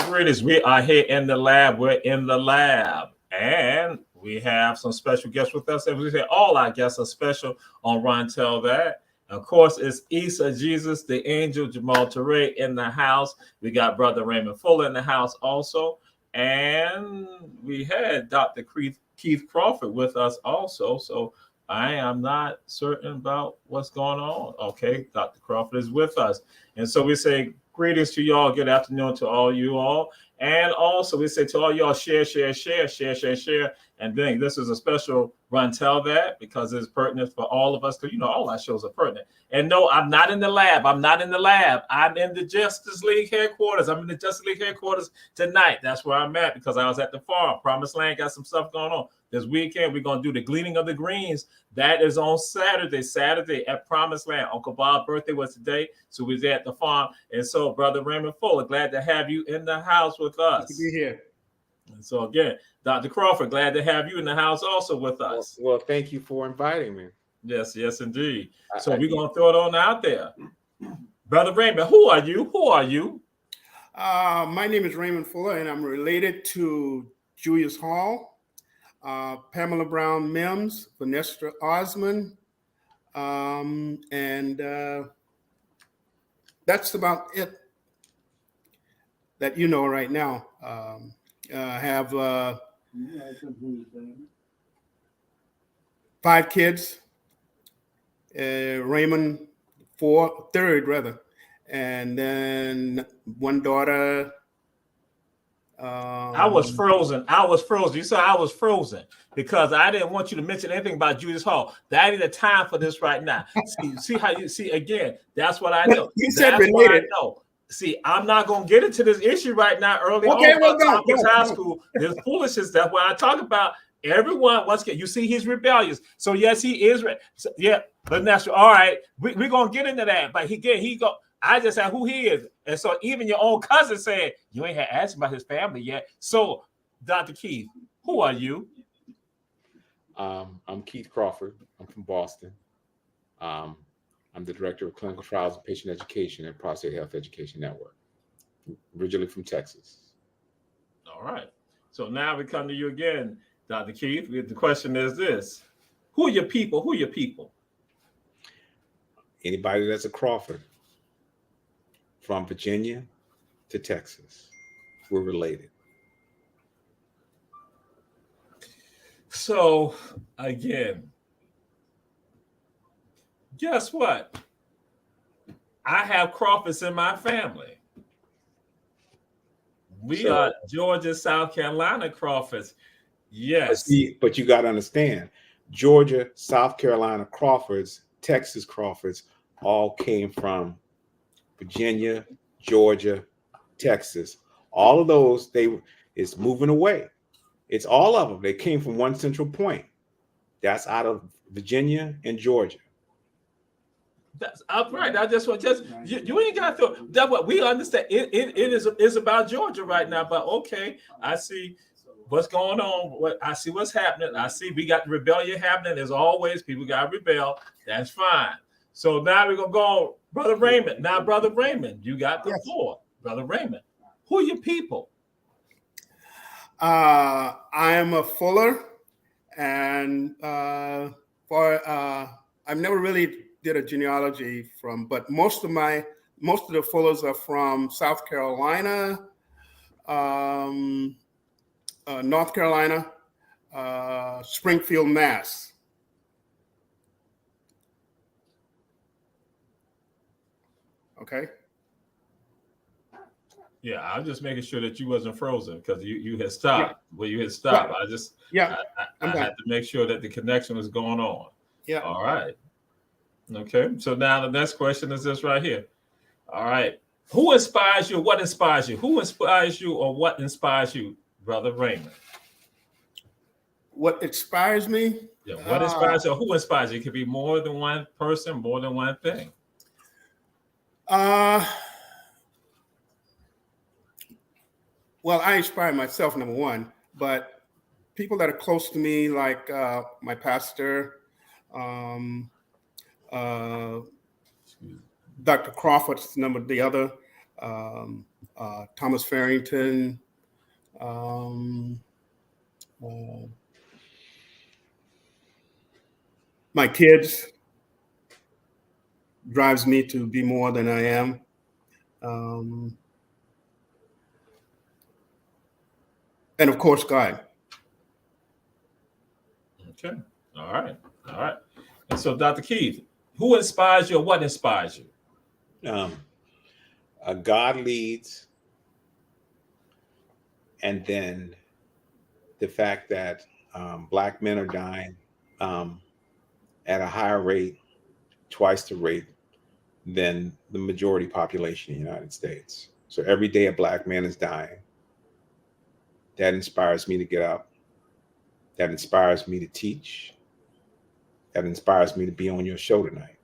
Greetings. We are here in the lab. We're in the lab. And we have some special guests with us. As we say, all our guests are special on Run Tell That. Of course, it's Issa Jesus, the angel, Jamal Toure in the house. We got Brother Raymond Fuller in the house also. And we had Dr. Keith Crawford with us also. So I am not certain about what's going on. Okay, Dr. Crawford is with us. And so we say, greetings to y'all. Good afternoon to all you all. And also we say to all y'all, share. And then this is a special Run Tell That because it's pertinent for all of us because, you know, all our shows are pertinent. And no, I'm not in the lab. I'm in the Justice League headquarters. I'm in the Justice League headquarters tonight. That's where I'm at because I was at the farm. Promised Land got some stuff going on. This weekend, we're going to do the Gleaning of the Greens. That is on Saturday at Promised Land. Uncle Bob's birthday was today, so we was at the farm. And so, Brother Raymond Fuller, glad to have you in the house with us. Good to be here. And so, again, Dr. Crawford, glad to have you in the house also with us. Well, thank you for inviting me. Yes, indeed. So we're going to throw it on out there. Brother Raymond, who are you? My name is Raymond Fuller, and I'm related to Julius Hall, Pamela Brown Mims, Vanessa Osmond, and that's about it that you know right now. I have 5 kids, Raymond third rather, and then 1 daughter. I was frozen. You said I was frozen because I didn't want you to mention anything about Julius Hall. That ain't the time for this right now. See how you see again. That's what I know. You said related. See, I'm not going to get into this issue right now. Early on, well, Tompkins High School. There's foolishness. That's why I talk about everyone. Once again, you see, he's rebellious. So yes, he is. So, yeah, but that's all right. We're gonna get into that. But he go. I just said who he is, and so even your own cousin said you ain't had asked about his family yet. So, Dr. Keith, who are you? I'm Keith Crawford. I'm from Boston. I'm the director of clinical trials and patient education at Prostate Health Education Network. Originally from Texas. All right. So now we come to you again, Dr. Keith. The question is this: who are your people? Anybody that's a Crawford. From Virginia to Texas, we're related. So, again, guess what? I have Crawfords in my family. We are Georgia, South Carolina Crawfords. Yes. But you got to understand, Georgia, South Carolina Crawfords, Texas Crawfords all came from Virginia, Georgia, Texas. All of those, it's moving away. It's all of them. They came from one central point. That's out of Virginia and Georgia. That's right. I just want you ain't got to. That's what we understand. It is about Georgia right now. But okay, I see what's going on. I see what's happening. I see we got the rebellion happening. As always, people got to rebel. That's fine. So now we're gonna go, Brother Raymond. Now, Brother Raymond, you got the floor. Brother Raymond, who are your people? I am a Fuller, and I've never really did a genealogy but most of the Fullers are from South Carolina, North Carolina, Springfield, Mass. Okay. Yeah, I'm just making sure that you wasn't frozen because you had stopped. Yeah. Well, you had stopped. Yeah. I had to make sure that the connection was going on. Yeah. All right. Okay. So now the next question is this right here. All right. Who inspires you? What inspires you? Who inspires you or what inspires you, Brother Raymond? What inspires me? Yeah. What inspires you? Or who inspires you? It could be more than one person, more than one thing. Well, I inspire myself, number one, but people that are close to me, like my pastor, Dr. Crawford's the other, Thomas Farrington, my kids drives me to be more than I am. And of course, God. Okay. All right. All right. And so, Dr. Keith, who inspires you or what inspires you? God leads, and then the fact that Black men are dying at a higher rate, twice the rate than the majority population in the United States. So every day a Black man is dying. That inspires me to get up. That inspires me to teach. That inspires me to be on your show tonight.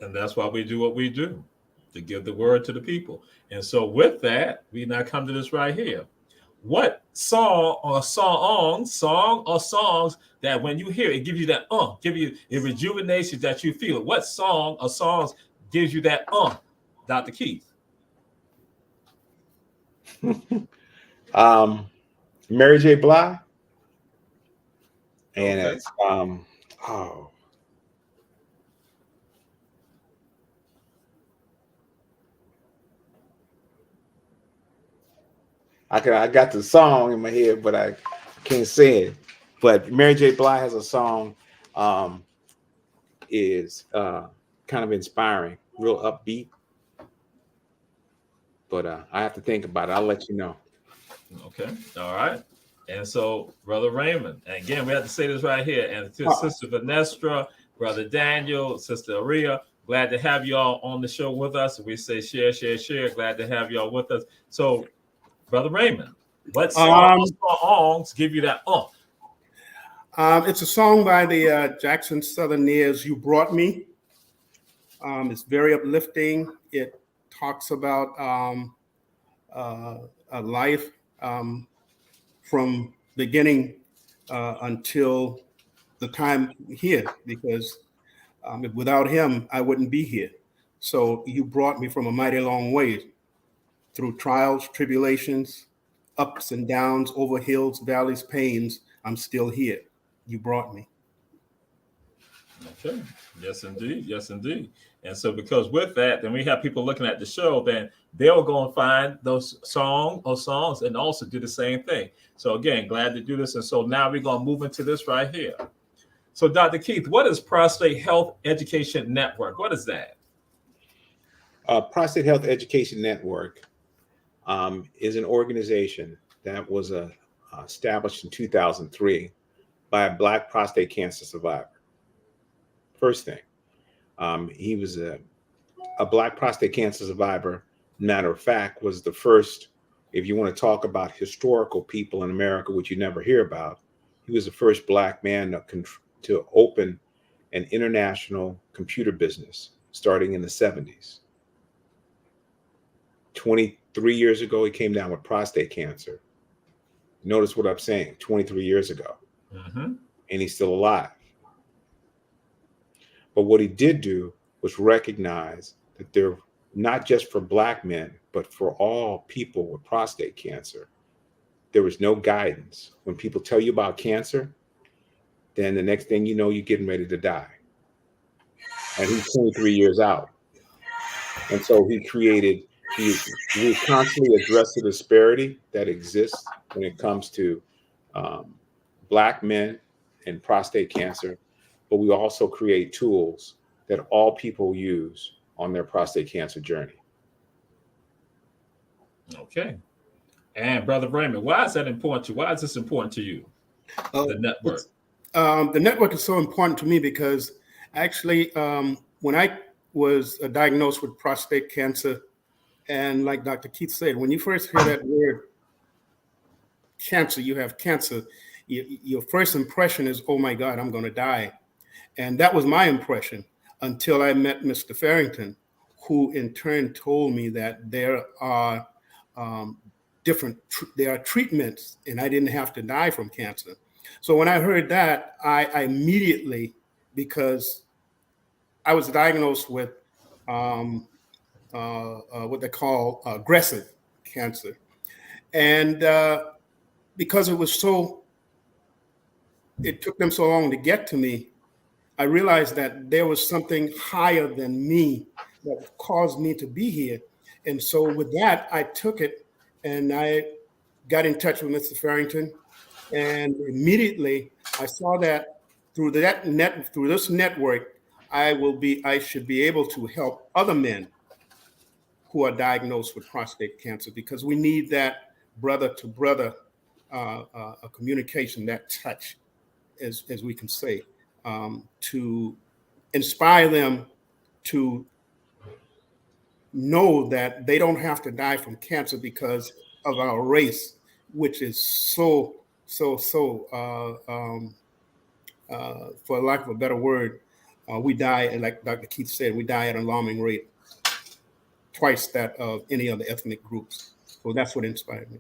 And that's why we do what we do, to give the word to the people. And so with that, we now come to this right here. What song or songs that when you hear it gives you that give you a rejuvenation that you feel? What song or songs gives you that Dr. Keith? Mary J. Blige. And Okay. it's I got the song in my head, but I can't say it. But Mary J. Blige has a song is kind of inspiring, real upbeat. But I have to think about it. I'll let you know. Okay. All right. And so, Brother Raymond, and again, we have to say this right here. And to Sister Vanestra, Brother Daniel, Sister Aria, glad to have you all on the show with us. We say share, share, share. Glad to have you all with us. So, Brother Raymond, what songs give you that It's a song by the Jackson Southerneers, You Brought Me. It's very uplifting. It talks about a life from beginning until the time here, because without him, I wouldn't be here. So you brought me from a mighty long way through trials, tribulations, ups and downs, over hills, valleys, pains. I'm still here. You brought me. Okay. Yes, indeed. Yes, indeed. And so because with that, then we have people looking at the show, then they'll go and find those songs and also do the same thing. So again, glad to do this. And so now we're going to move into this right here. So Dr. Keith, what is Prostate Health Education Network? What is that? Prostate Health Education Network is an organization that was established in 2003 by a Black prostate cancer survivor. First thing, he was a Black prostate cancer survivor. Matter of fact, was the first, if you want to talk about historical people in America, which you never hear about, he was the first Black man to open an international computer business starting in the 70s. 23 years ago, he came down with prostate cancer. Notice what I'm saying, 23 years ago. Mm-hmm. And he's still alive. But what he did do was recognize that there, not just for Black men, but for all people with prostate cancer, there was no guidance. When people tell you about cancer, then the next thing you know, you're getting ready to die. And he's 23 years out. And so he created We constantly address the disparity that exists when it comes to Black men and prostate cancer, but we also create tools that all people use on their prostate cancer journey. Okay. And Brother Raymond, why is that important to you? Why is this important to you? The network. The network is so important to me because actually, when I was diagnosed with prostate cancer, and like Dr. Keith said, when you first hear that word cancer, you have cancer, your first impression is, oh my God, I'm going to die. And that was my impression until I met Mr. Farrington, who in turn told me that there are treatments and I didn't have to die from cancer. So when I heard that, I immediately, because I was diagnosed with what they call aggressive cancer. And because it took them so long to get to me, I realized that there was something higher than me that caused me to be here. And so with that, I took it and I got in touch with Mr. Farrington. And immediately I saw that through this network, I should be able to help other men who are diagnosed with prostate cancer, because we need that brother to brother communication, that touch, as we can say, to inspire them to know that they don't have to die from cancer because of our race, which is so for lack of a better word, we die, and like Dr. Keith said, we die at an alarming rate, twice that of any other ethnic groups. So that's what inspired me.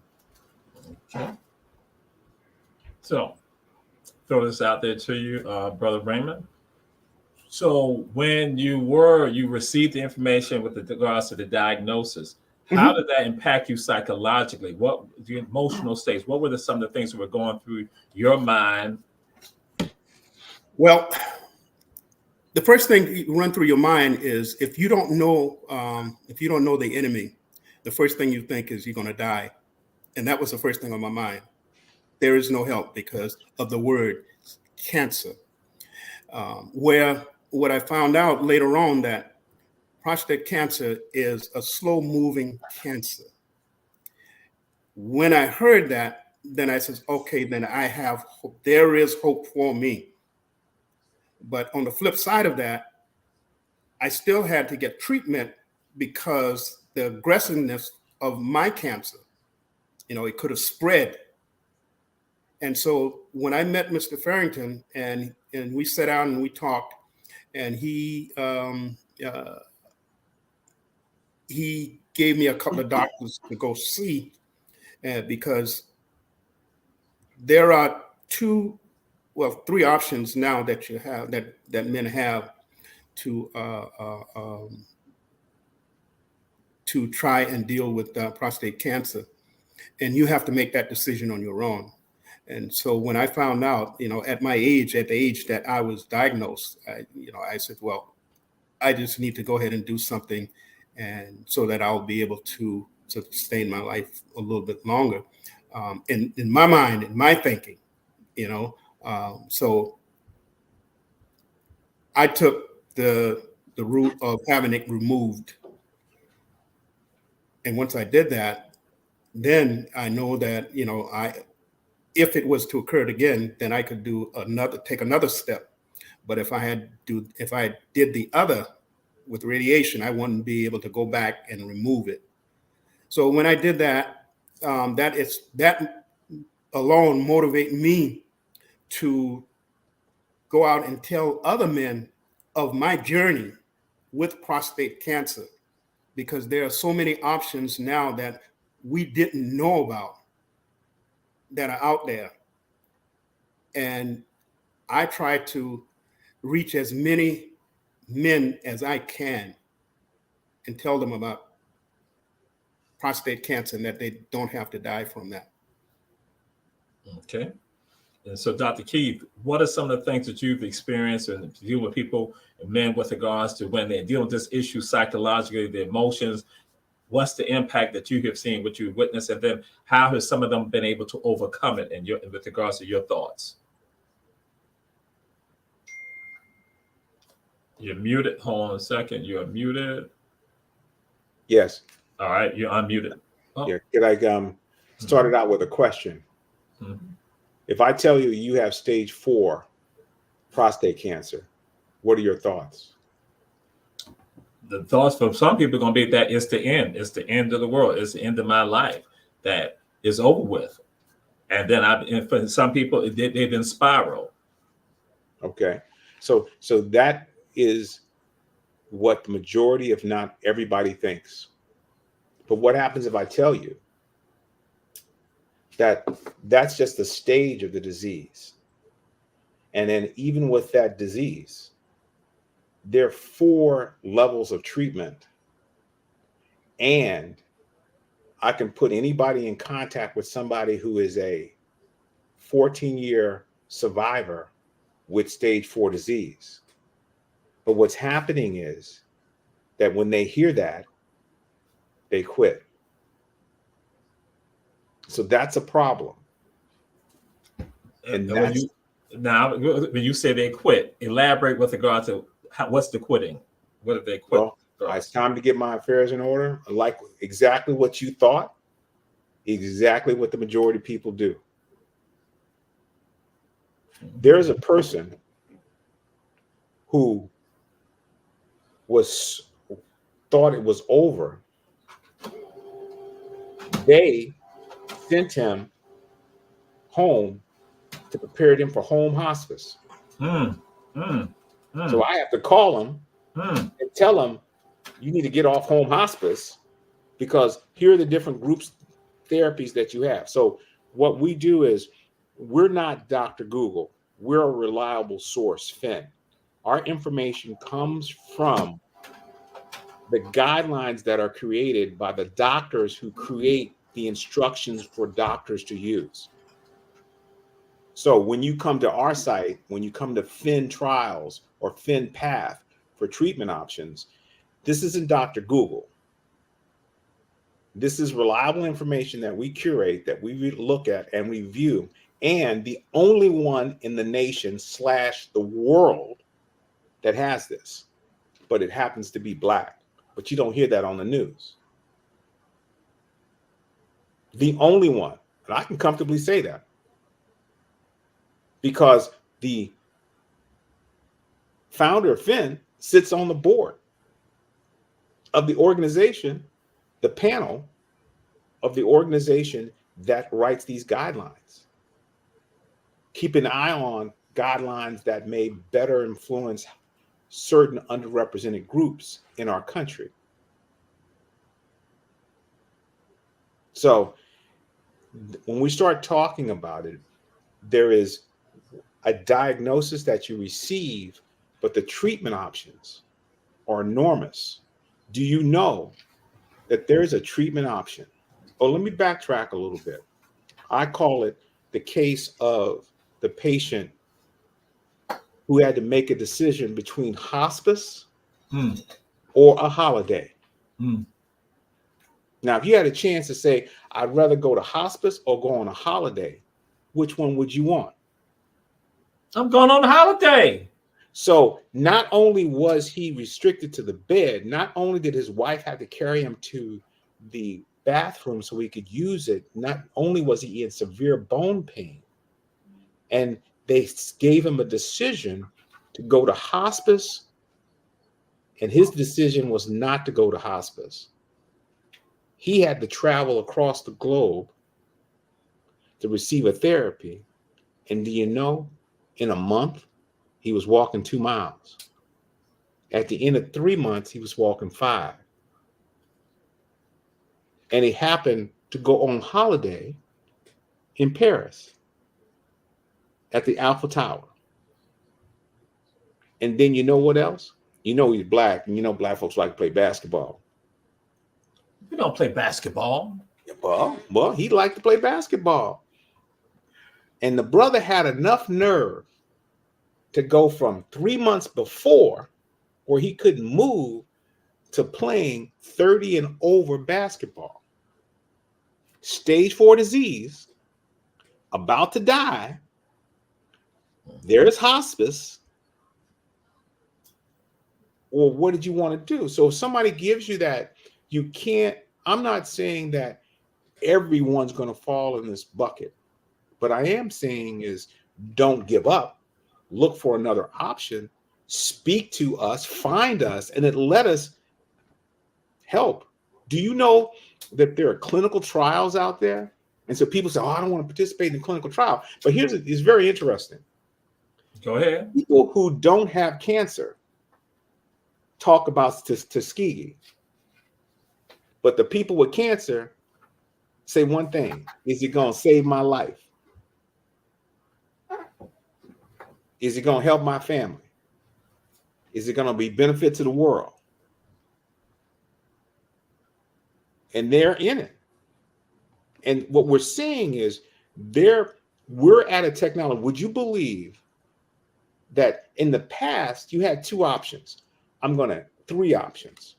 Okay. So, throw this out there to you, Brother Raymond. So, when you received the information with regards to the diagnosis, how did that impact you psychologically? What the emotional states? What were some of the things that were going through your mind? Well, the first thing you run through your mind is if you don't know the enemy, the first thing you think is you're going to die, and that was the first thing on my mind. There is no help because of the word cancer. Where what I found out later on that prostate cancer is a slow-moving cancer. When I heard that, then I said, okay, then I have hope. There is hope for me. But on the flip side of that, I still had to get treatment because the aggressiveness of my cancer, it could have spread. And so when I met Mr. Farrington and we sat down and we talked, and he gave me a couple of doctors to go see, because there are three options now that you have that men have to try and deal with prostate cancer, and you have to make that decision on your own. And so when I found out, at the age that I was diagnosed, I said, well, I just need to go ahead and do something, and so that I'll be able to sustain my life a little bit longer. In my mind, in my thinking, so I took the route of having it removed. And once I did that, then I know that, if it was to occur again, then I could take another step. But if I did the other with radiation, I wouldn't be able to go back and remove it. So when I did that, that alone motivated me to go out and tell other men of my journey with prostate cancer, because there are so many options now that we didn't know about that are out there. And I try to reach as many men as I can and tell them about prostate cancer and that they don't have to die from that. Okay. And so, Dr. Keith, what are some of the things that you've experienced and deal with people and men with regards to when they deal with this issue psychologically, the emotions? what's the impact that you have seen, what you witnessed, and then how has some of them been able to overcome it in with regards to your thoughts? You're muted. Hold on a second. You're muted. Yes. All right, you're unmuted. Oh. Yeah. Could I started out with a question? Mm-hmm. If I tell you you have stage 4 prostate cancer, what are your thoughts? The thoughts from some people are going to be that it's the end. It's the end of the world. It's the end of my life. That is over with. And then and for some people, they've been spiral. Okay. So that is what the majority, if not everybody, thinks. But what happens if I tell you that that's just the stage of the disease? And then even with that disease, there are 4 levels of treatment. And I can put anybody in contact with somebody who is a 14-year survivor with stage 4 disease. But what's happening is that when they hear that, they quit. So that's a problem. And when you say they quit, elaborate with regard to what's the quitting? What did they quit? Well, it's time to get my affairs in order. Like exactly what you thought, exactly what the majority of people do. There's a person who thought it was over. They sent him home to prepare him for home hospice. So I have to call him and tell him, you need to get off home hospice because here are the different groups, therapies that you have. So what we do is we're not Dr. Google. We're a reliable source, Finn. Our information comes from the guidelines that are created by the doctors who create the instructions for doctors to use. So when you come to our site, when you come to Finn Trials or Finn Path for treatment options, this isn't Dr. Google. This is reliable information that we curate, that we look at and review, and the only one in the nation / the world that has this, but it happens to be Black. But you don't hear that on the news. The only one, and I can comfortably say that, because the founder, Finn, sits on the board of the organization, the panel of the organization that writes these guidelines. Keep an eye on guidelines that may better influence certain underrepresented groups in our country. So when we start talking about it, there is a diagnosis that you receive, but the treatment options are enormous. Do you know that there's a treatment option? Oh, let me backtrack a little bit. I call it the case of the patient who had to make a decision between hospice or a holiday. Now, if you had a chance to say, I'd rather go to hospice or go on a holiday, which one would you want? I'm going on a holiday. So not only was he restricted to the bed, not only did his wife have to carry him to the bathroom so he could use it, not only was he in severe bone pain, and they gave him a decision to go to hospice, and his decision was not to go to hospice. He had to travel across the globe to receive a therapy. And do you know, in a month, he was walking 2 miles. At the end of 3 months, he was walking 5. And he happened to go on holiday in Paris at the Eiffel Tower. And then you know what else? You know he's Black, and you know Black folks like to play basketball. We don't play basketball. Well, he liked to play basketball. And the brother had enough nerve to go from 3 months before, where he couldn't move, to playing 30 and over basketball. Stage 4 disease, about to die. There's hospice. Well, what did you want to do? So if somebody gives you that, you can't, I'm not saying that everyone's going to fall in this bucket. But I am saying is don't give up. Look for another option. Speak to us, find us, and then let us help. Do you know that there are clinical trials out there? And so people say, oh, I don't want to participate in a clinical trial. But it's very interesting. Go ahead. People who don't have cancer talk about Tuskegee. But the people with cancer say one thing: is it going to save my life? Is it going to help my family? Is it going to be benefit to the world? And they're in it. And what we're seeing is we're at a technology. Would you believe that in the past you had two options? Three options,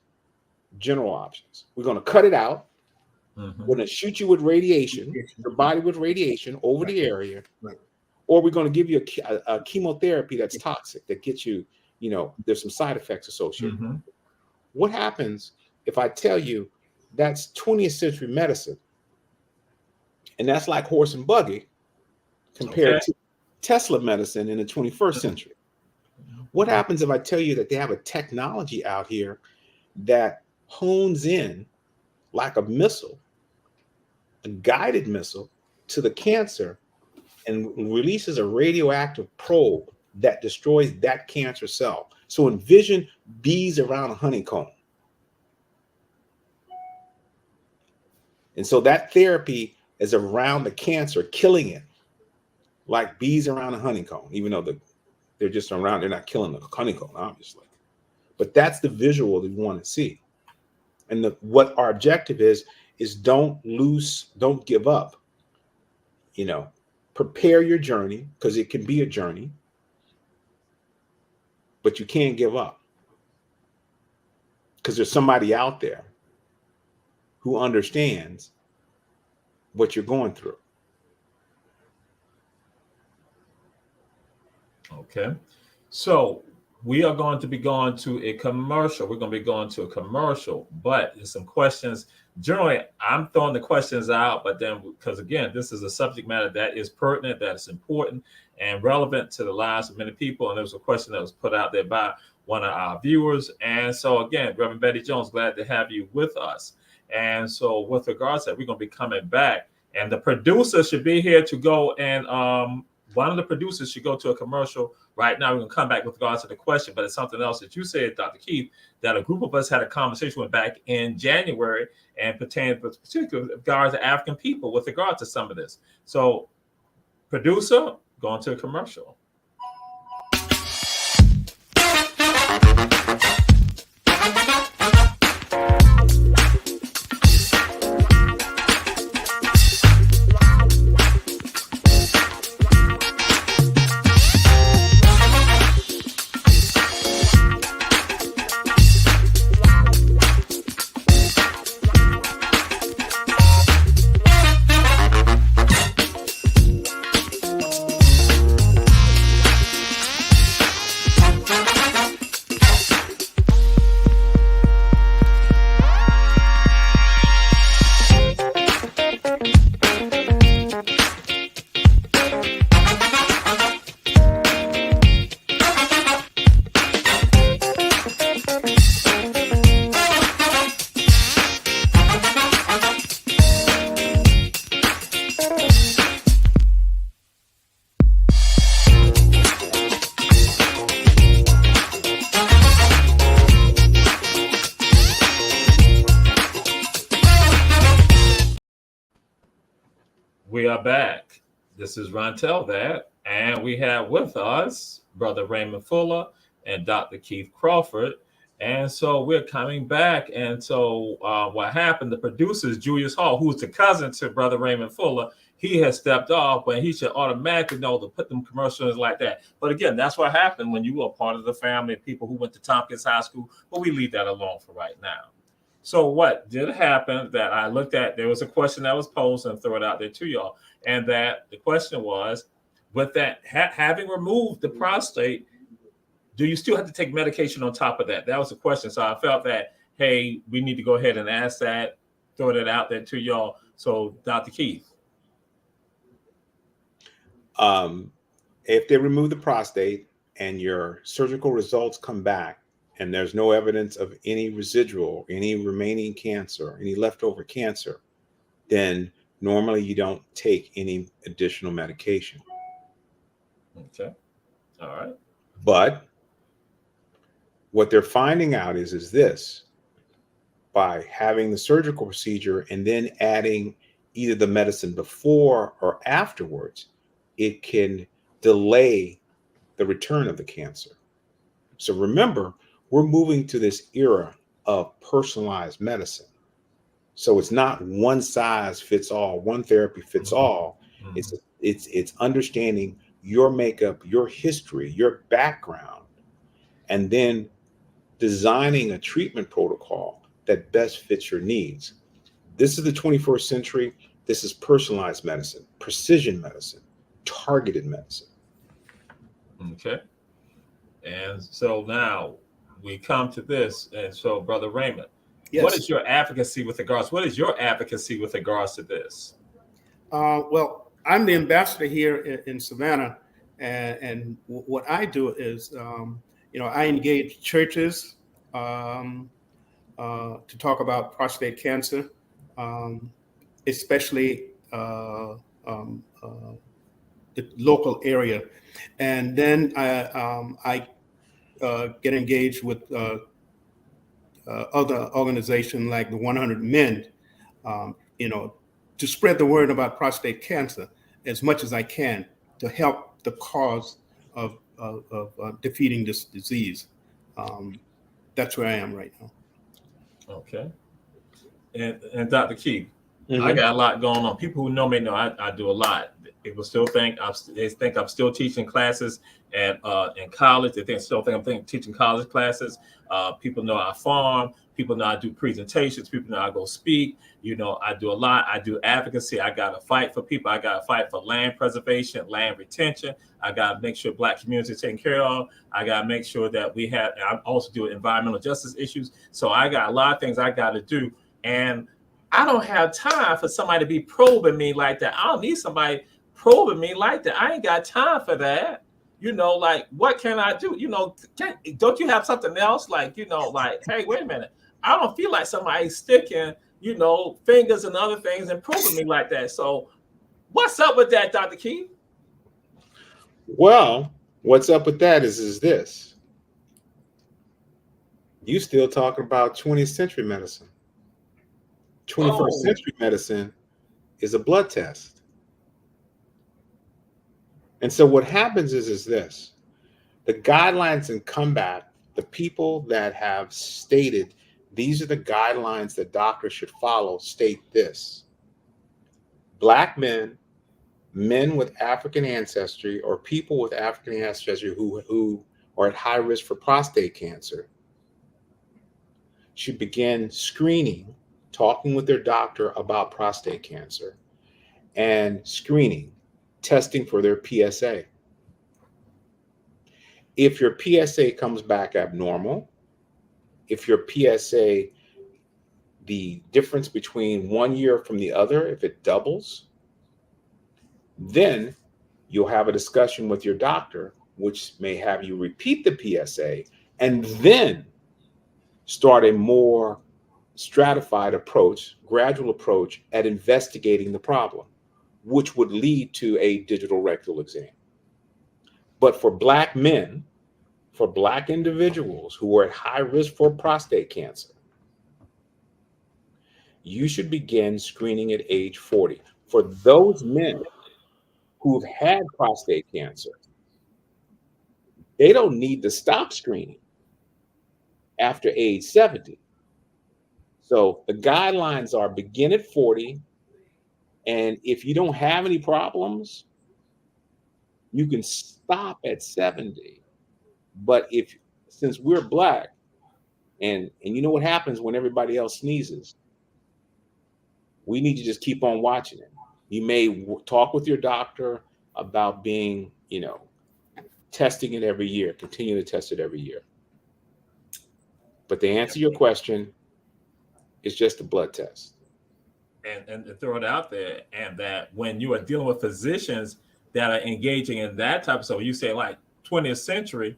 general options. We're going to cut it out. Mm-hmm. We're going to shoot you with radiation, your body with radiation over the area. Right. Or we're going to give you a chemotherapy that's toxic, that gets you, there's some side effects associated. Mm-hmm. What happens if I tell you that's 20th century medicine? And that's like horse and buggy compared to Tesla medicine in the 21st century. What happens if I tell you that they have a technology out here that hones in like a missile, a guided missile to the cancer, and releases a radioactive probe that destroys that cancer cell? So envision bees around a honeycomb. And so that therapy is around the cancer, killing it like bees around a honeycomb, even though they're just around, they're not killing the honeycomb, obviously. But that's the visual that we want to see. And what our objective is don't give up. Prepare your journey, because it can be a journey, but you can't give up, because there's somebody out there who understands what you're going through. Okay. So we are going to be going to a commercial. We're going to be going to a commercial, but there's some questions. Generally, I'm throwing the questions out, but then, because again, this is a subject matter that is pertinent, that is important and relevant to the lives of many people. And there was a question that was put out there by one of our viewers. And so again, Reverend Betty Jones, glad to have you with us. And so with regards to that, we're going to be coming back, and the producer should be here to go, and one of the producers should go to a commercial right now. We're going to come back with regards to the question, but it's something else that you said, Dr. Keith, that a group of us had a conversation with back in January and pertained with particular regards to African people with regard to some of this. So producer, going to a commercial. We are back. This is Ron Tell That, and we have with us Brother Raymond Fuller and Dr. Keith Crawford. And so we're coming back. And so what happened, the producer is Julius Hall, who's the cousin to Brother Raymond Fuller. he has stepped off when he should automatically know to put them commercials like that. But again, that's what happened when you were part of the family of people who went to Tompkins High School. But we leave that alone for right now. So what did happen that I looked at, there was a question that was posed and throw it out there to y'all. And that the question was, with that having removed the prostate, do you still have to take medication on top of that? That was the question. So I felt that, hey, we need to go ahead and ask that, throw that out there to y'all. So Dr. Keith. If they remove the prostate and your surgical results come back and there's no evidence of any residual, any remaining cancer, any leftover cancer, then normally you don't take any additional medication. Okay. All right. But what they're finding out is this: by having the surgical procedure and then adding either the medicine before or afterwards, it can delay the return of the cancer. So remember, we're moving to this era of personalized medicine. So it's not one size fits all, one therapy fits all. Mm-hmm. It's understanding your makeup, your history, your background, and then designing a treatment protocol that best fits your needs. This is the 21st century. This is personalized medicine, precision medicine, targeted medicine. Okay. And so now we come to this. And so, Brother Raymond, Yes. what is your advocacy with regards to this? Well, I'm the ambassador here in Savannah, and what I do is, I engage churches to talk about prostate cancer, especially the local area, and then I get engaged with other organizations like the 100 Men, to spread the word about prostate cancer as much as I can to help the cause of defeating this disease. That's where I am right now. Okay. And Dr. Keith, I got a lot going on. People who know me know I do a lot. People still think I'm still teaching classes in college. They still think I'm teaching college classes. People know I farm. People know I do presentations. People know I go speak. I do a lot. I do advocacy. I got to fight for people. I got to fight for land preservation, land retention. I got to make sure Black communities are taken care of. I got to make sure that I also do environmental justice issues. So I got a lot of things I got to do. And I don't have time for somebody to be probing me like that. I don't need somebody probing me like that. I ain't got time for that. Like, what can I do? Don't you have something else? Like, hey, wait a minute. I don't feel like somebody sticking, fingers and other things and probing me like that. So what's up with that, Dr. Keith? Well, what's up with that is this. You still talking about 20th century medicine. 21st century medicine is a blood test. And so what happens is this: the guidelines in combat, the people that have stated these are the guidelines that doctors should follow, state this: Black men, men with African ancestry, or people with African ancestry who are at high risk for prostate cancer should begin screening, talking with their doctor about prostate cancer, and screening, testing for their PSA. If your PSA comes back abnormal, if your PSA, the difference between 1 year from the other, if it doubles, then you'll have a discussion with your doctor, which may have you repeat the PSA and then start a more stratified approach, gradual approach at investigating the problem, which would lead to a digital rectal exam. But for Black men, for Black individuals who are at high risk for prostate cancer, you should begin screening at age 40. For those men who've had prostate cancer, they don't need to stop screening after age 70. So the guidelines are begin at 40, And if you don't have any problems, you can stop at 70. But since we're black, and you know what happens when everybody else sneezes, we need to just keep on watching it. You may talk with your doctor about being, testing it every year, continue to test it every year. But to answer your question, it's just a blood test. And to throw it out there, and that when you are dealing with physicians that are engaging in that type of stuff, you say like 20th century,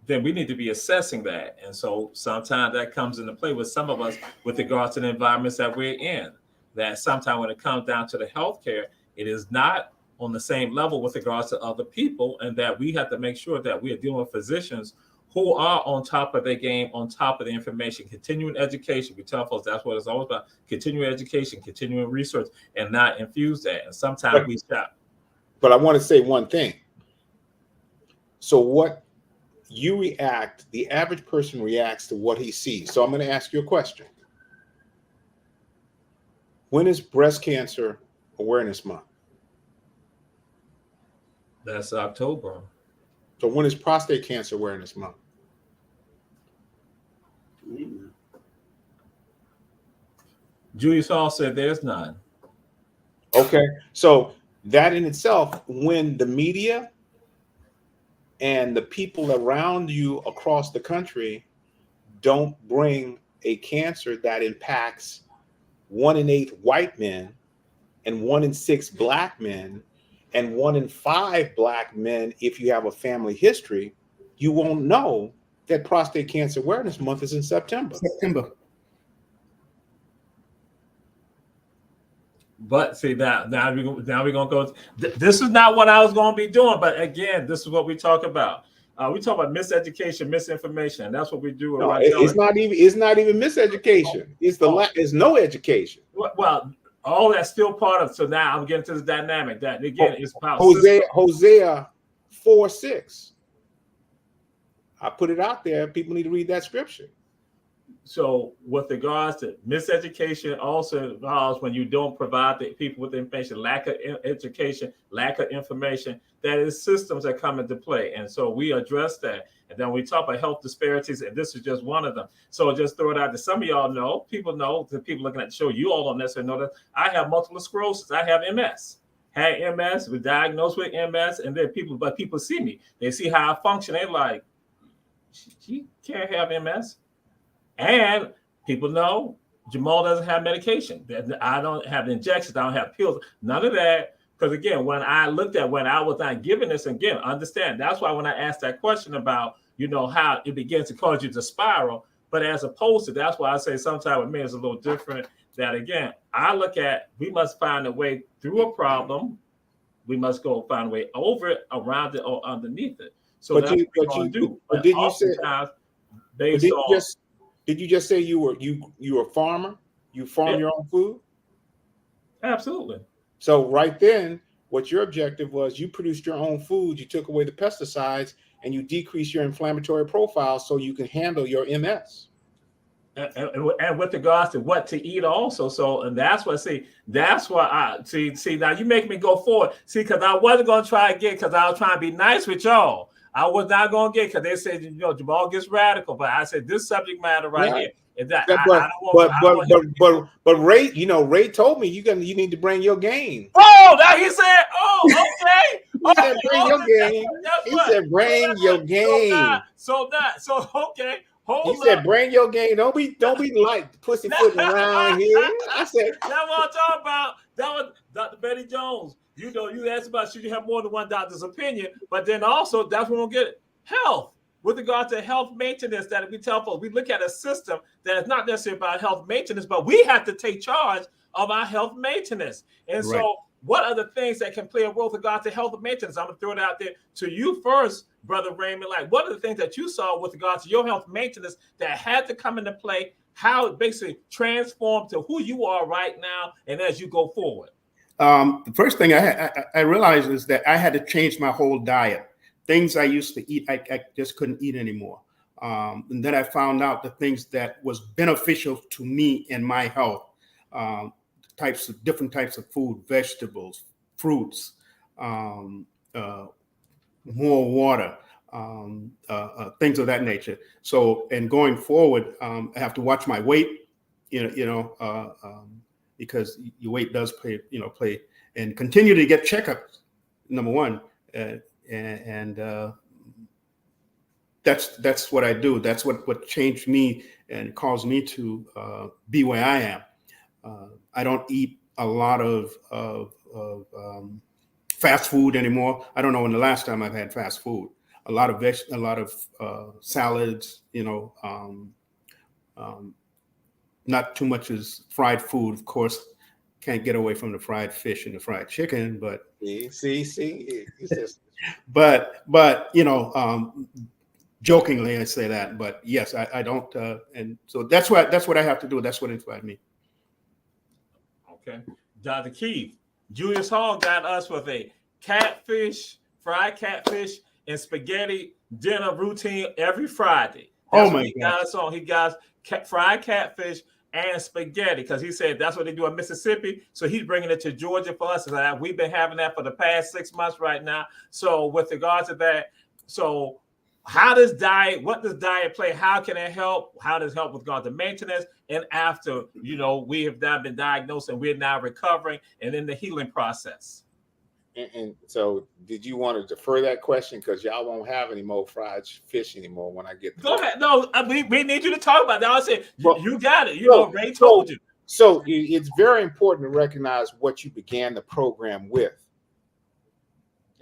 then we need to be assessing that. And so sometimes that comes into play with some of us with regards to the environments that we're in, that sometimes when it comes down to the healthcare, it is not on the same level with regards to other people, and that we have to make sure that we are dealing with physicians who are on top of their game, on top of the information, continuing education. We tell folks that's what it's all about: continuing education, continuing research, and not infuse that. And sometimes we stop. But I want to say one thing. So what you react, the average person reacts to what he sees. So I'm going to ask you a question. When is Breast Cancer Awareness Month? That's October. So when is Prostate Cancer Awareness Month? Julius Hall said there's none. Okay, so that in itself, when the media and the people around you across the country don't bring a cancer that impacts 1 in 8 white men and 1 in 6 black men and 1 in 5 black men, if you have a family history, you won't know that Prostate Cancer Awareness Month is in September. But see, now we're gonna go. This is not what I was gonna be doing. But again, this is what we talk about. We talk about miseducation, misinformation. That's what we do. No, it's not even miseducation. It's no education. Well, all that's still part of. So now I'm getting to the dynamic. That again is about Hosea 4:6. I put it out there. People need to read that scripture. So with regards to miseducation, also involves when you don't provide the people with the information, lack of education, lack of information, that is systems that come into play. And so we address that. And then we talk about health disparities, and this is just one of them. So just throw it out there. Some of y'all know, people know, the people looking at the show, you all don't necessarily know that I have multiple sclerosis. I have MS. Had MS, was diagnosed with MS, and then people see me. They see how I function. They're like, she can't have MS. And people know Jamal doesn't have medication. I don't have injections. I don't have pills. None of that. Because again, when I was not given this, again, understand. That's why when I asked that question about, how it begins to cause you to spiral. But as opposed to, that's why I say sometimes with me it's a little different. That again, I look at, we must find a way through a problem. We must go find a way over it, around it, or underneath it. So that's what we're going to do. But did you say? Did you just say you were a farmer? You farm your own food? Absolutely. So right then, what your objective was, you produced your own food, you took away the pesticides, and you decreased your inflammatory profile so you can handle your MS. And with regards to what to eat also. So, and that's why I see, now you make me go forward. See, because I wasn't going to try again because I was trying to be nice with y'all. I was not going to get, because they said, Jamal gets radical, but I said this subject matter here. Is that but Ray, Ray told me you need to bring your game. Oh, now he said, okay. He said bring your game. He said bring your game. So okay. He said bring your game. Don't be like pussyfooting around here. I said that's what I'm talking about. That was Dr. Betty Jones. You asked about should you have more than one doctor's opinion, but then also that's when we'll get health. With regard to health maintenance, that we tell folks, we look at a system that is not necessarily about health maintenance, but we have to take charge of our health maintenance. And right. So what are the things that can play a role with regard to health maintenance? I'm going to throw it out there to you first, Brother Raymond. Like, what are the things that you saw with regard to your health maintenance that had to come into play, how it basically transformed to who you are right now and as you go forward? The first thing I realized is that I had to change my whole diet. Things I used to eat, I just couldn't eat anymore. And then I found out the things that was beneficial to me and my health. different types of food, vegetables, fruits, more water, things of that nature. So, and going forward, I have to watch my weight, because your weight does play, and continue to get checkups. Number one, and that's what I do. That's what changed me and caused me to be where I am. I don't eat a lot of fast food anymore. I don't know when the last time I've had fast food. A lot of salads, not too much as fried food. Of course, can't get away from the fried fish and the fried chicken, but see. but jokingly I say that, but yes, I don't, and so that's what I have to do. That's what inspired me. Okay, Dr. Keith, Julius Hall got us with a fried catfish and spaghetti dinner routine every Friday. That's what he got us on. He got us fried catfish and spaghetti, because he said that's what they do in Mississippi. So he's bringing it to Georgia for us. And we've been having that for the past 6 months right now. So with regards to that, so what does diet play? How can it help? How does it help with regard to maintenance? And after, we have now been diagnosed and we're now recovering and in the healing process. And so, did you want to defer that question, because y'all won't have any more fried fish anymore when I get Go ahead. No, we need you to talk about that. I said, you got it. Ray told you. So it's very important to recognize what you began the program with.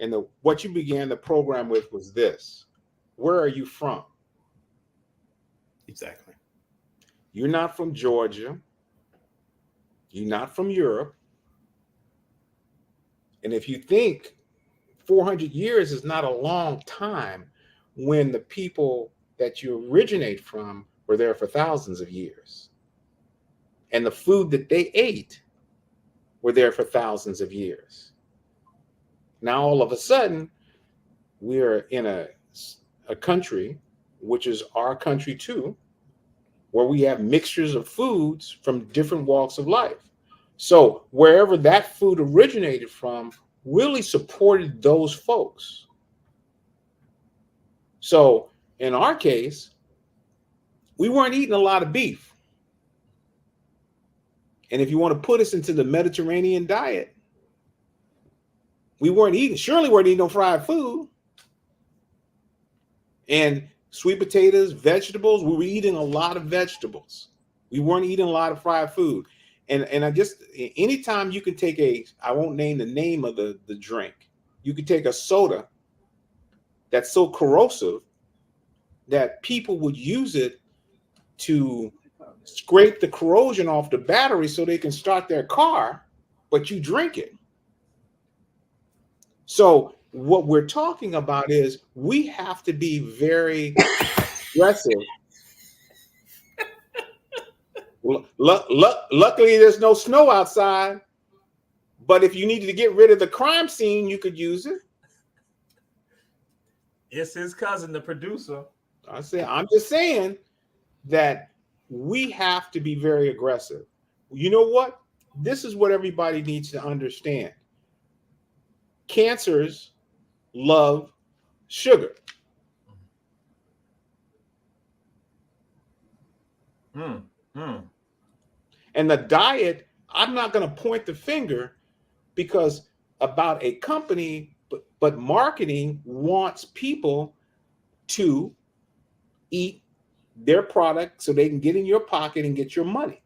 And what you began the program with was this. Where are you from? Exactly. You're not from Georgia. You're not from Europe. And if you think 400 years is not a long time, when the people that you originate from were there for thousands of years, and the food that they ate were there for thousands of years. Now, all of a sudden, we're in a country, which is our country too, where we have mixtures of foods from different walks of life. So wherever that food originated from really supported those folks. So in our case, we weren't eating a lot of beef. And if you want to put us into the Mediterranean diet, we surely weren't eating no fried food. And sweet potatoes, vegetables, we were eating a lot of vegetables. We weren't eating a lot of fried food. And I just, anytime you can take I won't name the name of the drink, you could take a soda that's so corrosive that people would use it to scrape the corrosion off the battery so they can start their car, but you drink it. So what we're talking about is we have to be very aggressive. Luckily, there's no snow outside. But if you needed to get rid of the crime scene, you could use it. It's his cousin, the producer. I'm just saying that we have to be very aggressive. You know what? This is what everybody needs to understand. Cancers love sugar. And the diet, I'm not going to point the finger because about a company, but marketing wants people to eat their product so they can get in your pocket and get your money.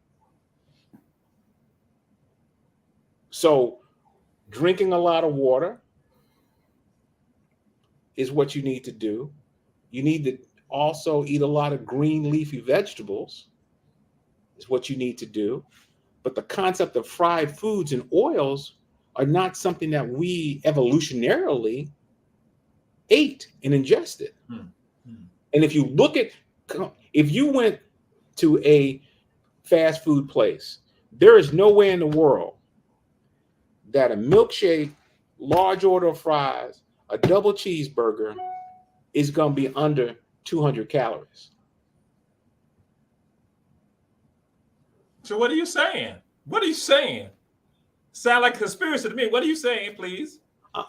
So drinking a lot of water is what you need to do. You need to also eat a lot of green leafy vegetables is what you need to do. But the concept of fried foods and oils are not something that we evolutionarily ate and ingested. And if you went to a fast food place, there is no way in the world that a milkshake, large order of fries, a double cheeseburger is going to be under 200 calories. So what are you saying? What are you saying? Sound like conspiracy to me. What are you saying, please?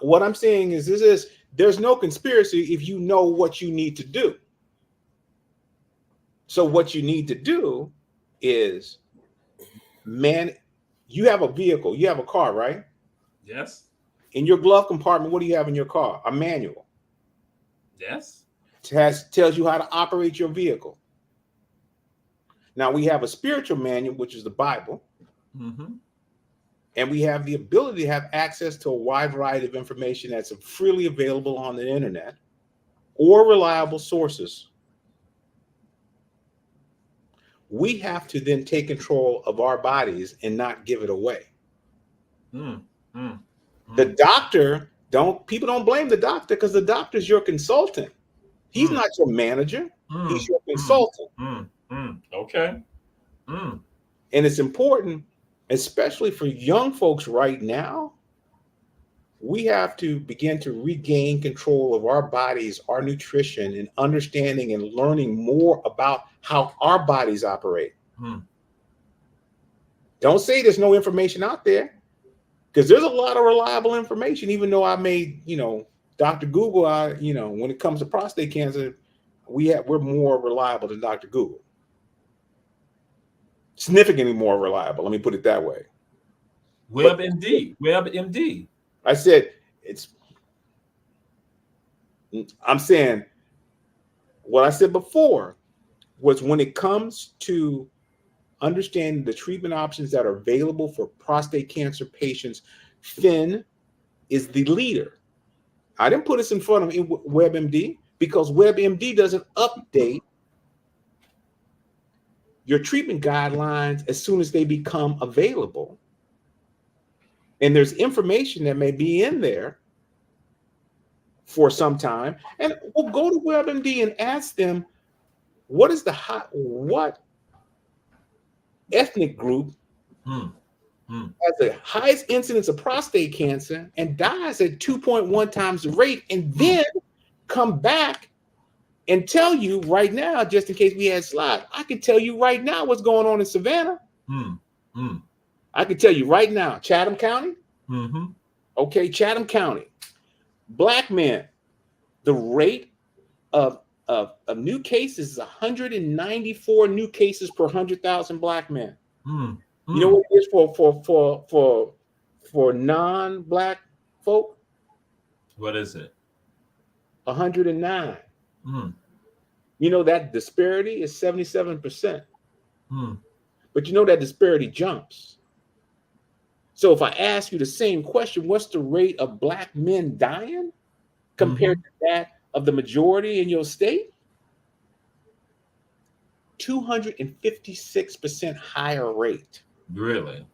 What I'm saying is, there's no conspiracy if you know what you need to do. So what you need to do is, man, you have a vehicle, you have a car, right? Yes. In your glove compartment, what do you have in your car? A manual. Yes. Tells you how to operate your vehicle. Now we have a spiritual manual, which is the Bible. Mm-hmm. And we have the ability to have access to a wide variety of information that's freely available on the internet or reliable sources. We have to then take control of our bodies and not give it away. The doctor, people don't blame the doctor, because the doctor's your consultant. He's not your manager. He's your consultant. Okay. And it's important, especially for young folks right now, we have to begin to regain control of our bodies, our nutrition, and understanding and learning more about how our bodies operate. Don't say there's no information out there, because there's a lot of reliable information, even though I made, Dr. Google, when it comes to prostate cancer, we're more reliable than Dr. Google. Significantly more reliable. Let me put it that way. WebMD. I said I'm saying what I said before was, when it comes to understanding the treatment options that are available for prostate cancer patients, Finn is the leader. I didn't put this in front of WebMD because WebMD doesn't update your treatment guidelines as soon as they become available. And there's information that may be in there for some time. And we'll go to WebMD and ask them, what ethnic group has the highest incidence of prostate cancer and dies at 2.1 times the rate, and then come back and tell you right now, just in case we had slides, I can tell you right now what's going on in Savannah. I can tell you right now, Chatham County. Okay, Chatham County. Black men, the rate of new cases is 194 new cases per 100,000 black men. You know what it is for non-black folk? What is it? 109. You know that disparity is 77%. But you know that disparity jumps. So if I ask you the same question, what's the rate of black men dying compared to that of the majority in your state? 256% higher rate. Really?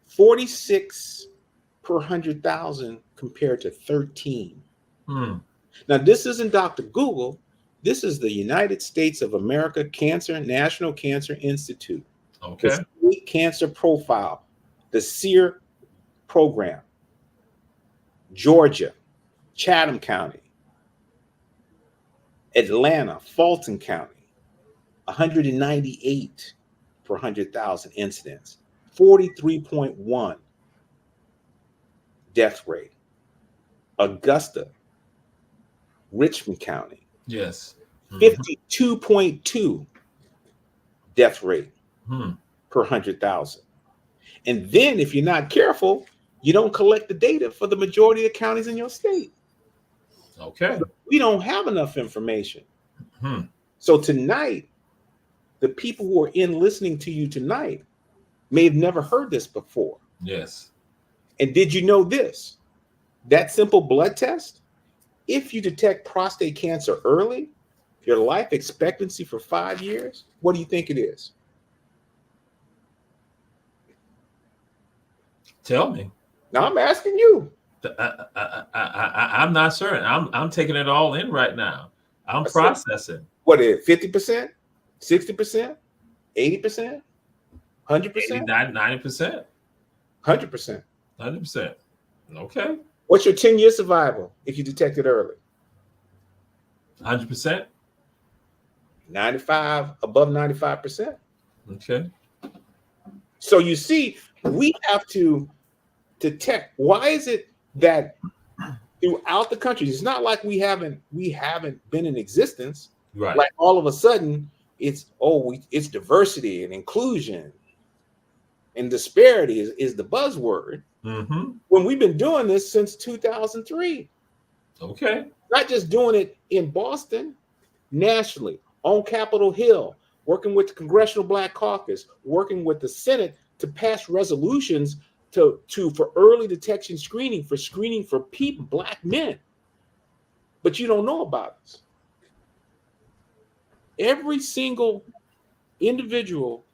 46 per 100,000 compared to 13. Now, this isn't Dr. Google. This is the United States of America National Cancer Institute. Okay. The State Cancer Profile, the SEER program. Georgia, Chatham County, Atlanta, Fulton County, 198 per 100,000 incidents, 43.1 death rate. Augusta, Richmond County, Yes. 52.2 death rate per 100,000. And then if you're not careful, you don't collect the data for the majority of counties in your state. Okay. We don't have enough information. So tonight, the people who are listening to you tonight may have never heard this before. Yes. And did you know this? That simple blood test, if you detect prostate cancer early, your life expectancy for 5 years, what do you think it is? Tell me. Now I'm asking you. I'm not certain. I'm taking it all in right now. I'm processing. What is it? 50%? 60%? 80%? 100%? 90%. 100%. 100%. Okay. What's your 10-year survival if you detect it early? 100%. 95, above 95%. Okay. So you see, We have to detect. Why is it that throughout the country, it's not like we haven't been in existence. Right. Like all of a sudden, it's diversity and inclusion and disparity is the buzzword. Mm-hmm. When we've been doing this since 2003. Okay. Not just doing it in Boston, nationally, on Capitol Hill, working with the Congressional Black Caucus, working with the Senate to pass resolutions for early detection screening for people, Black men. But you don't know about us. Every single individual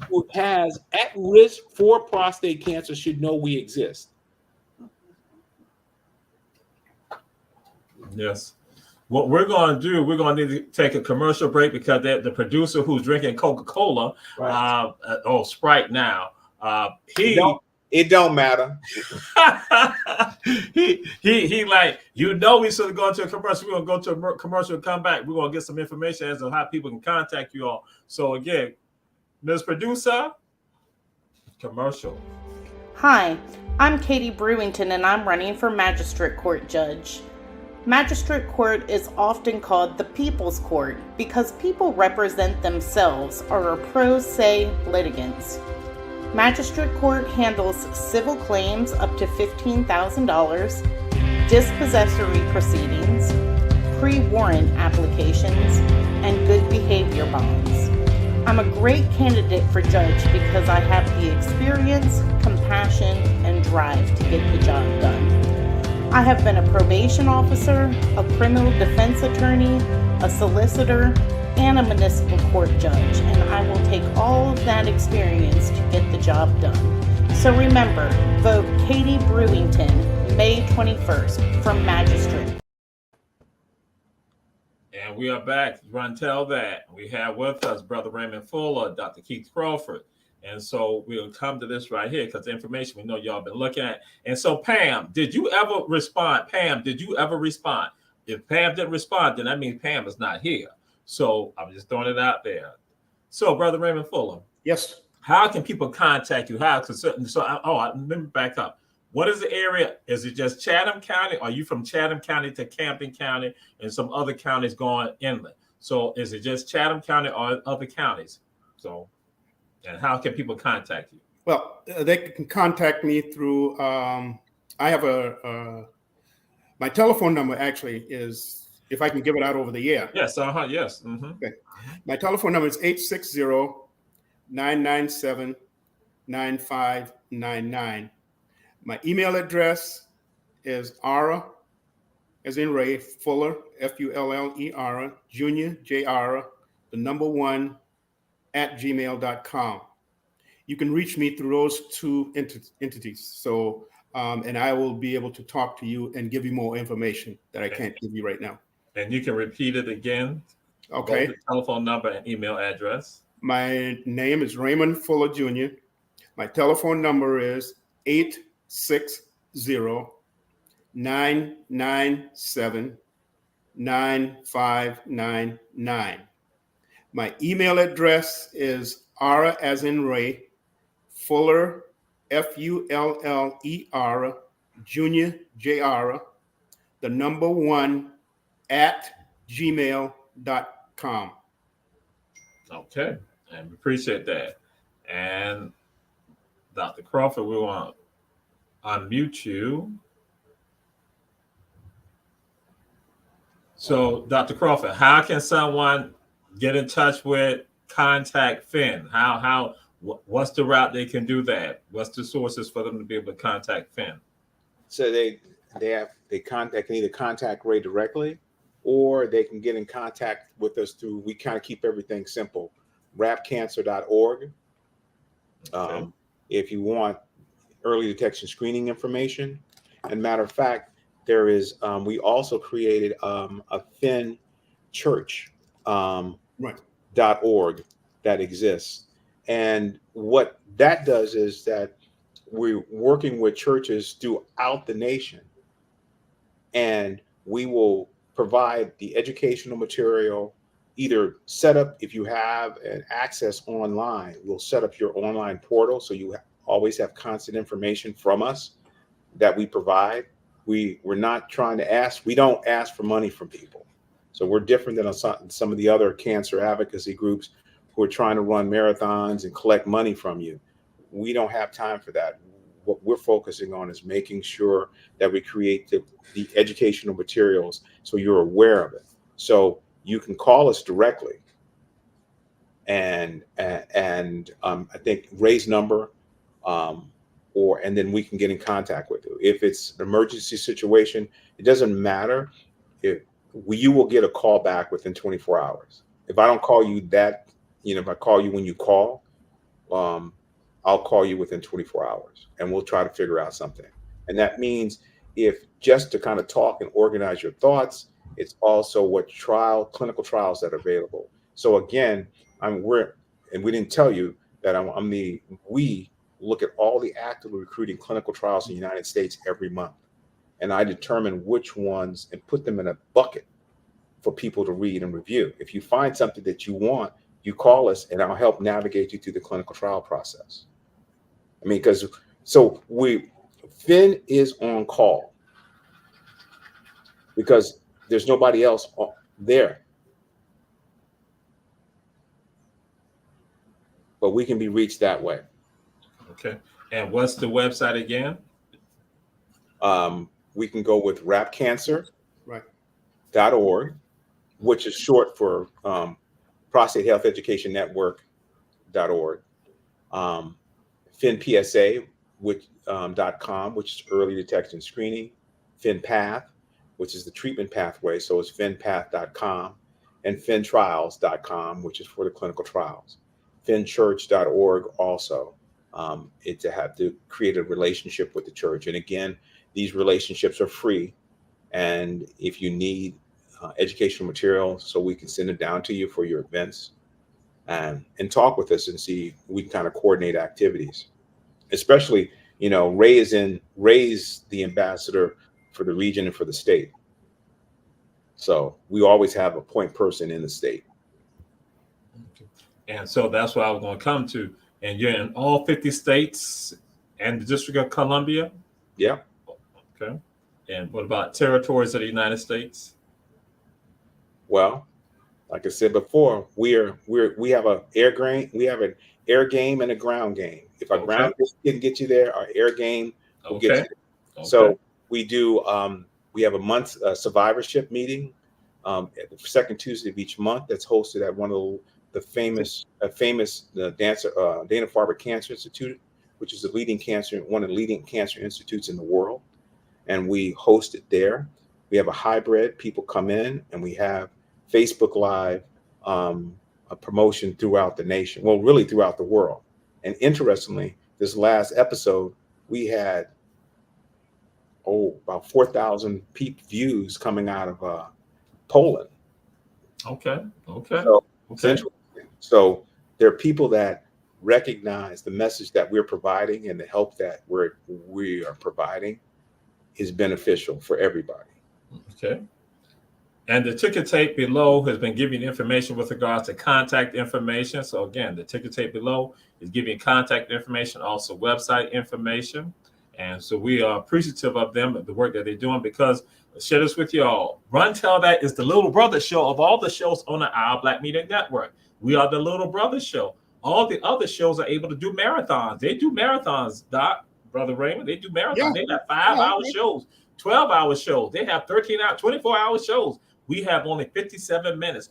who has at risk for prostate cancer should know we exist. Yes. What we're going to do, we're going to need to take a commercial break because the producer who's drinking Coca-Cola, Right. Sprite now, it don't matter. he like, we should have gone to a commercial. We're going to go to a commercial and come back. We're going to get some information as to how people can contact you all. So again, Ms. Producer, commercial. Hi, I'm Katie Brewington and I'm running for Magistrate Court Judge. Magistrate Court is often called the People's Court because people represent themselves or are pro se litigants. Magistrate Court handles civil claims up to $15,000, dispossessory proceedings, pre-warrant applications, and good behavior bonds. I'm a great candidate for judge because I have the experience, compassion, and drive to get the job done. I have been a probation officer, a criminal defense attorney, a solicitor, and a municipal court judge, and I will take all of that experience to get the job done. So remember, vote Katie Brewington, May 21st, for Magistrate. And we are back. Run tell that. We have with us Brother Raymond Fuller, Dr. Keith Crawford. And so we'll come to this right here because the information we know y'all been looking at. And so Pam, did you ever respond? Pam, did you ever respond? If Pam didn't respond, then that means Pam is not here. So I'm just throwing it out there. So Brother Raymond Fuller. Yes. How can people contact you? Let me back up. What is the area? Is it just Chatham County? Are you from Chatham County to Camden County and some other counties going inland? So is it just Chatham County or other counties? So, and how can people contact you? Well, they can contact me through, I have my telephone number actually is, if I can give it out over the air. Yes, yes. Mm-hmm. Okay. My telephone number is 860-997-9599. My email address is Ara, as in Ray, Fuller, Fuller, Junior, Jr, the number 1, @gmail.com. You can reach me through those two entities. So, and I will be able to talk to you and give you more information that I can't give you right now. And you can repeat it again. Okay. Both the telephone number and email address. My name is Raymond Fuller Jr. My telephone number is 860-997-9599. My email address is Ara, as in Ray, Fuller, Fuller, Junior, Jr, the number 1 @gmail.com. Okay, and we appreciate that. And Dr. Crawford, we want to unmute you. So, Dr. Crawford, how can someone get in touch with Contact Finn? What's the route they can do that? What's the sources for them to be able to contact Finn? So they can either contact Ray directly, or they can get in contact with us through, we kind of keep everything simple, rapcancer.org. Okay. If you want early detection screening information, and matter of fact, there is, we also created a Finn Church .org that exists. And what that does is that we're working with churches throughout the nation, and we will provide the educational material, either set up, if you have an access online, we'll set up your online portal so you always have constant information from us that we provide. We're not trying to ask. We don't ask for money from people. So we're different than some of the other cancer advocacy groups who are trying to run marathons and collect money from you. We don't have time for that. What we're focusing on is making sure that we create the educational materials so you're aware of it. So you can call us directly and I think Ray's number, and then we can get in contact with you. If it's an emergency situation, it doesn't matter. You will get a call back within 24 hours. If I don't call you if I call you when you call, I'll call you within 24 hours and we'll try to figure out something. And that means if just to kind of talk and organize your thoughts, it's also what clinical trials that are available. So again, we didn't tell you that we look at all the actively recruiting clinical trials in the United States every month. And I determine which ones and put them in a bucket for people to read and review. If you find something that you want, you call us and I'll help navigate you through the clinical trial process. I mean, Finn is on call because there's nobody else there. But we can be reached that way. Okay. And what's the website again? We can go with rapcancer.org, Right. which is short for Prostate Health Education Network.org. FinnPSA, .com, which is early detection screening. FinnPath, which is the treatment pathway. So it's FinnPath.com, and FinnTrials.com, which is for the clinical trials. FinnChurch.org also. It to have to create a relationship with the church. And again, these relationships are free. And if you need educational material, so we can send it down to you for your events and talk with us and see we can kind of coordinate activities. Especially, Ray's the ambassador for the region and for the state. So we always have a point person in the state. And so that's what I was going to come to. And you're in all 50 states and the District of Columbia? Yeah. Okay. And what about territories of the United States? Well, like I said before, we have an air game and a ground game. If our ground game can get you there, our air game will get you there. Okay. So we do. We have a month survivorship meeting at the second Tuesday of each month. That's hosted at one of the famous Dana-Farber Cancer Institute, which is one of the leading cancer institutes in the world, and we host it there. We have a hybrid. People come in, and we have Facebook Live, a promotion throughout the nation. Well, really throughout the world. And interestingly, this last episode, we had about 4,000 views coming out of Poland. Okay. So there are people that recognize the message that we're providing and the help that we are providing is beneficial for everybody. Okay. And the ticker tape below has been giving information with regards to contact information. So again, the ticker tape below is giving contact information, also website information. And so we are appreciative of them, the work that they're doing, because I'll share this with you all. Run Tell That is the little brother show of all the shows on the Our Black Media Network. We are the little brother show. All the other shows are able to do marathons. They do marathons, Doc, Brother Raymond. They do marathons. Yeah. They got 5-hour shows, 12-hour shows. They have 13-hour, 24-hour shows. We have only 57 minutes,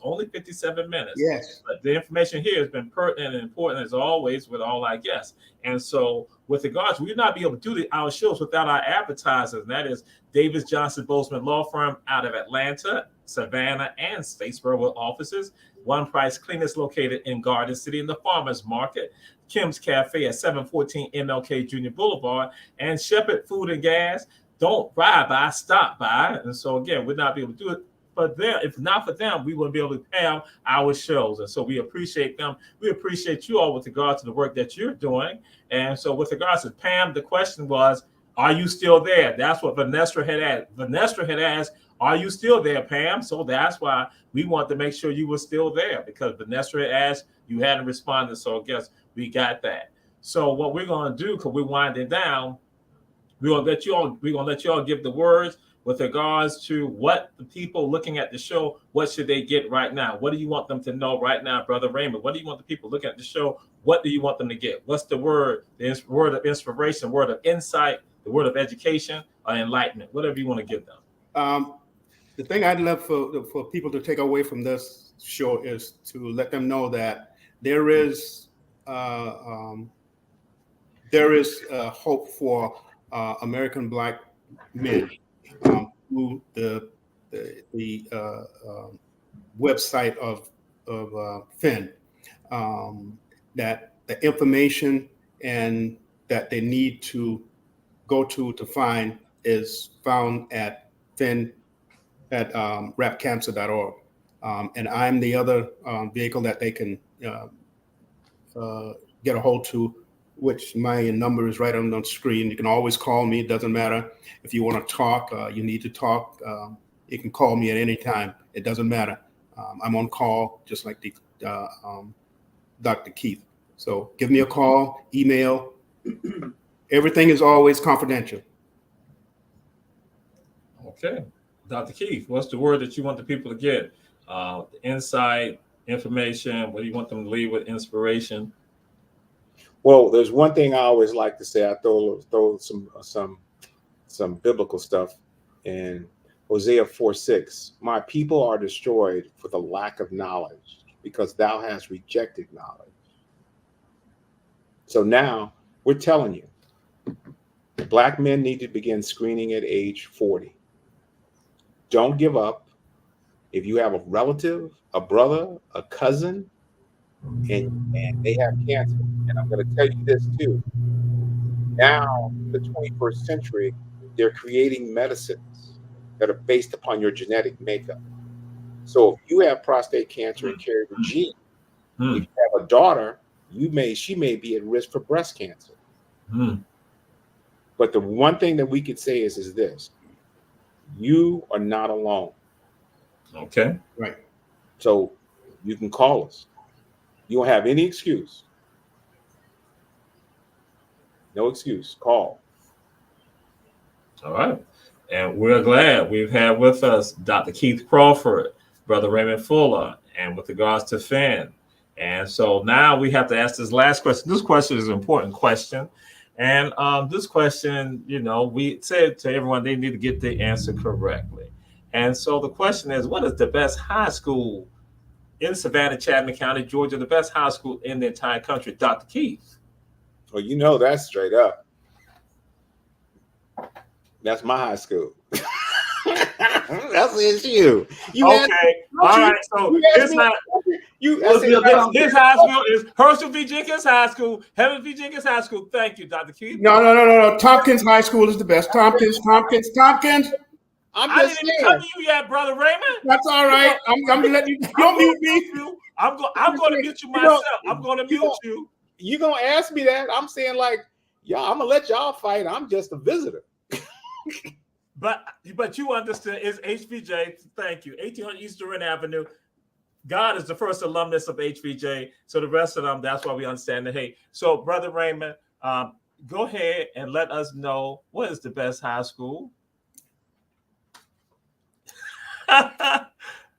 Yes. But the information here has been pertinent and important as always with all our guests. And so with regards, we'll not be able to do our shows without our advertisers. And that is Davis Johnson Bozeman Law Firm out of Atlanta, Savannah, and Statesboro with offices. One Price Cleaners located in Garden City in the Farmers Market. Kim's Cafe at 714 MLK Jr. Boulevard. And Shepherd Food and Gas. Don't drive by, stop by. And so again, we'll not be able to do it. But if not for them, we wouldn't be able to have our shows. And so we appreciate them. We appreciate you all with regard to the work that you're doing. And so with regards to Pam, the question was, are you still there? That's what Vanessa had asked. Vanessa had asked, are you still there, Pam? So that's why we want to make sure you were still there, because Vanessa had asked, you hadn't responded. So I guess we got that. So what we're gonna do, because we're winding down, we're gonna let you all give the words with regards to what the people looking at the show, what should they get right now? What do you want them to know right now, Brother Raymond? What do you want the people looking at the show? What do you want them to get? What's the word? The word of inspiration, word of insight, the word of education, or enlightenment, whatever you want to give them. The thing I'd love for people to take away from this show is to let them know that there is hope for American Black men through the website of FIN. That the information and that they need to go to find is found at FIN at rapcancer.org. And I'm the other vehicle that they can get a hold to, which my number is right on the screen. You can always call me. It doesn't matter if you want to talk, you need to talk. You can call me at any time. It doesn't matter. I'm on call just like Dr. Keith. So give me a call, email. Everything is always confidential. Okay. Dr. Keith, what's the word that you want the people to get? Insight, information, what do you want them to leave with? Inspiration? Well, there's one thing I always like to say. I throw some biblical stuff in Hosea 4:6. My people are destroyed for the lack of knowledge, because thou hast rejected knowledge. So now we're telling you, Black men need to begin screening at age 40. Don't give up. If you have a relative, a brother, a cousin, and they have cancer, and I'm going to tell you this too. Now, the 21st century, they're creating medicines that are based upon your genetic makeup. So if you have prostate cancer and carry the gene, if you have a daughter, she may be at risk for breast cancer. But the one thing that we could say is this: you are not alone. Okay. Right. So you can call us. You don't have any excuse. No excuse. Call. All right. And we're glad we've had with us Dr. Keith Crawford, Brother Raymond Fuller, and with regards to FIN. And so now we have to ask this last question. This question is an important question. And this question, we said to everyone they need to get the answer correctly. And so the question is, what is the best high school in Savannah, Chatham County, Georgia, the best high school in the entire country? Dr. Keith. Well, that's straight up. That's my high school. That's SU. Okay. All right. So his high school is Herschel V. Jenkins High School, Heaven V. Jenkins High School. Thank you, Dr. Keith. No. Tompkins High School is the best. Tompkins. I didn't even come to you yet, Brother Raymond. That's all right. I'm gonna let you. Don't mute me. I'm going to mute you myself. I'm going to mute you. You gonna ask me that? I'm saying y'all. I'm gonna let y'all fight. I'm just a visitor. But you understand, it's HVJ. Thank you. 1800 East Durant Avenue. God is the first alumnus of HVJ. So the rest of them, that's why we understand the hate. So, Brother Raymond, go ahead and let us know what is the best high school.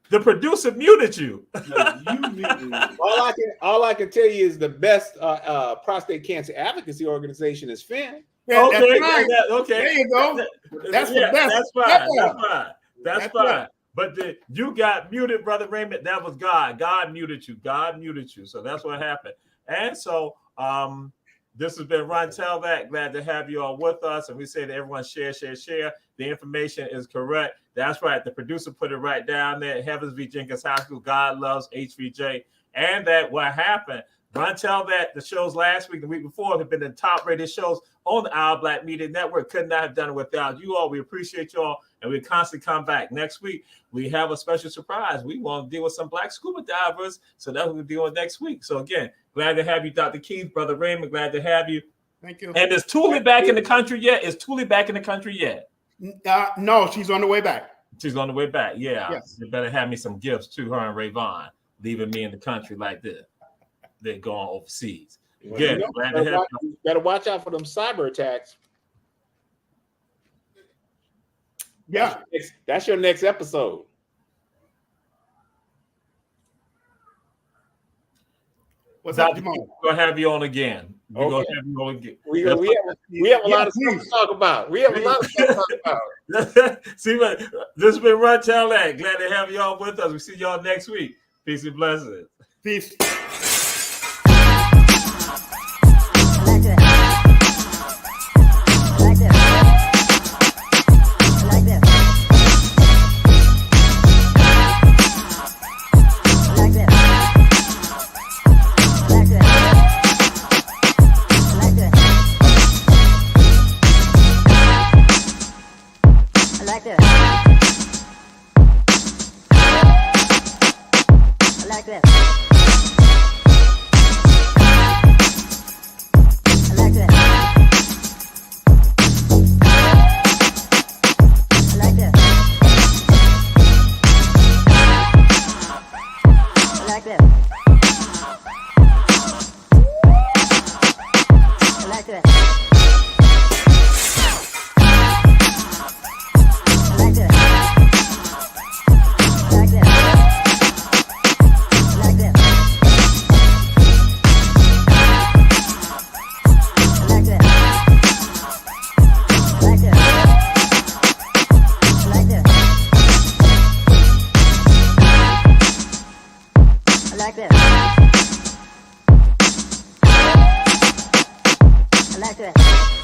The producer muted you. No, you muted me. All I can tell you is the best prostate cancer advocacy organization is FIN. Yeah, okay, right. Okay. There you go. That's the best. That's fine. But you got muted, Brother Raymond. That was God. God muted you. So that's what happened. And so this has been Ron Tell That. Glad to have you all with us. And we say to everyone, share. The information is correct. That's right. The producer put it right down there. Heavens V. Jenkins High School. God loves HVJ. And that what happened. Ron Tell That the shows last week, the week before, have been the top rated shows on the Our Black Media Network. Could not have done it without you all. We appreciate you all, and we constantly come back. Next week, we have a special surprise. We want to deal with some Black scuba divers, so that's what we're doing next week. So again, glad to have you, Dr. Keith, Brother Raymond. Glad to have you. Thank you. And is Thule back in the country yet? No, she's on the way back. She's on the way back. Yeah. Yes. You better have me some gifts too, her and Rayvon, leaving me in the country like this. They're going overseas. Again, glad to have you. You better watch out for them cyber attacks. Yeah. That's your next episode. What's up, Dr. Jamal? We're gonna have you on again. We're gonna Okay. have you on again. We have a lot of stuff to talk about. We have a lot of stuff to talk about. See what this has been Run Tell That. Glad to have y'all with us. We see y'all next week. Peace and blessings. Peace. I like that.